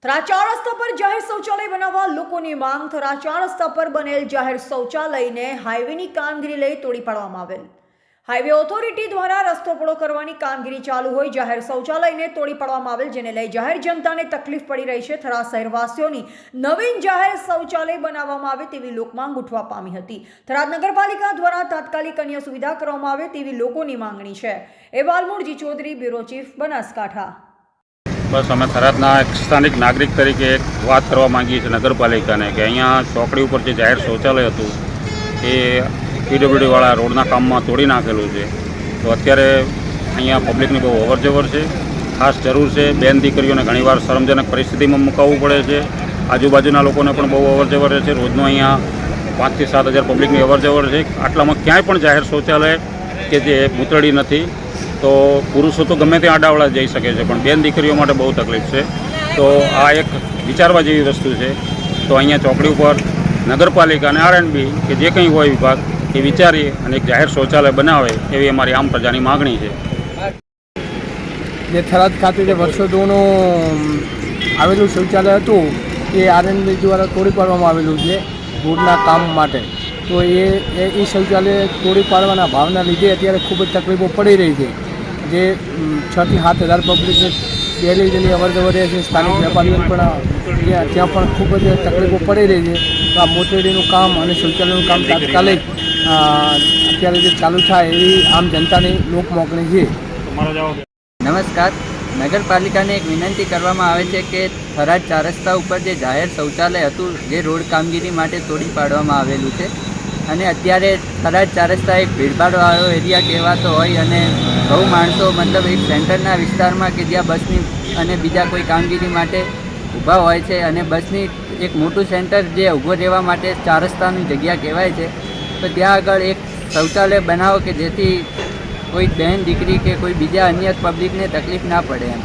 થરા 4 રસ્તા પર જાહેર શૌચાલય બનાવવા લોકોની માંગ। થરા 4 રસ્તા પર બનેલ જાહેર શૌચાલયને હાઈવેની કામગીરી લઈ તોડી પાડવામાં આવેલ। હાઈવે ઓથોરિટી દ્વારા રસ્તો પહોળો કરવાની કામગીરી ચાલુ હોય જાહેર શૌચાલયને તોડી પાડવામાં આવેલ, જેને લઈ જાહેર જનતાને તકલીફ પડી રહી છે। થરા શહેરવાસીઓની નવીન જાહેર શૌચાલય બનાવવામાં આવે તેવી લોકમાંગ ઉઠવા પામી હતી। થરાદ નગરપાલિકા દ્વારા તાત્કાલિક અન્ય સુવિધા કરવામાં આવે તેવી લોકોની માંગણી છે। અહેવાલ મૂળજી ચૌધરી, બ્યુરો ચીફ, બનાસકાંઠા। બસ અમે થરાદના એક સ્થાનિક નાગરિક તરીકે એક વાત કરવા માંગીએ છીએ નગરપાલિકાને કે અહીંયા ચોકડી ઉપર જે જાહેર શૌચાલય હતું એ પીડબ્લ્યુડીવાળા રોડના કામમાં તોડી નાખેલું છે। તો અત્યારે અહીંયા પબ્લિકની બહુ અવરજવર છે, ખાસ જરૂર છે। બેન દીકરીઓને ઘણીવાર શરમજનક પરિસ્થિતિમાં મુકાવવું પડે છે, આજુબાજુના લોકોને પણ બહુ અવરજવર છે। રોજનો અહીંયા 5 થી 7 હજાર પબ્લિકની અવરજવર છે। આટલામાં ક્યાંય પણ જાહેર શૌચાલય કે જે મૂતરડી નથી, તો પુરુષો તો ગમે ત્યાં આડાવડા જઈ શકે છે, પણ બેન દીકરીઓ માટે બહુ તકલીફ છે। તો આ એક વિચારવા જેવી વસ્તુ છે। તો અહીંયા ચોકડી ઉપર નગરપાલિકા અને આરએનબી કે જે કંઈ હોય વિભાગ એ વિચારી અને એક જાહેર શૌચાલય બનાવે એવી અમારી આમ પ્રજાની માગણી છે। જે થરાદ ખાતે જે વર્ષો જૂનું આવેલું શૌચાલય હતું એ આરએનબી દ્વારા તોડી પાડવામાં આવેલું છે રોડના કામ માટે। તો એ શૌચાલય તોડી પાડવાના ભાવના લીધે અત્યારે ખૂબ જ તકલીફો પડી રહી છે। જે 6 થી 7 હજાર પબ્લિકને ડેલી ડેલી અવરજવર રહે છે। સ્થાનિક વેપારીઓને પણ ત્યાં પણ ખૂબ જ તકલીફો પડી રહી છે। તો આ મોતરડીનું કામ અને શૌચાલયનું કામ તાત્કાલિક અત્યારે જે ચાલુ થાય એવી આમ જનતાની લોક માગણી છે। નમસ્કાર, નગરપાલિકાને એક વિનંતી કરવામાં આવે છે કે થરાદ 4 રસ્તા ઉપર જે જાહેર શૌચાલય હતું જે રોડ કામગીરી માટે તોડી પાડવામાં આવેલું છે અને અત્યારે થરાદ 4 રસ્તા એક ભીડભાડવાળો એરિયા કહેવાતો હોય અને બહુ માણસો મતલબ એક સેન્ટરના વિસ્તારમાં કે જ્યાં બસની અને બીજા કોઈ કામગીરી માટે ઊભા હોય છે અને બસની એક મોટું સેન્ટર જે ઊભો રહેવા માટે 4 રસ્તાની જગ્યા કહેવાય છે। તો ત્યાં આગળ એક શૌચાલય બનાવો કે જેથી કોઈ બહેન દીકરી કે કોઈ બીજા અન્ય પબ્લિકને તકલીફ ના પડે એમ।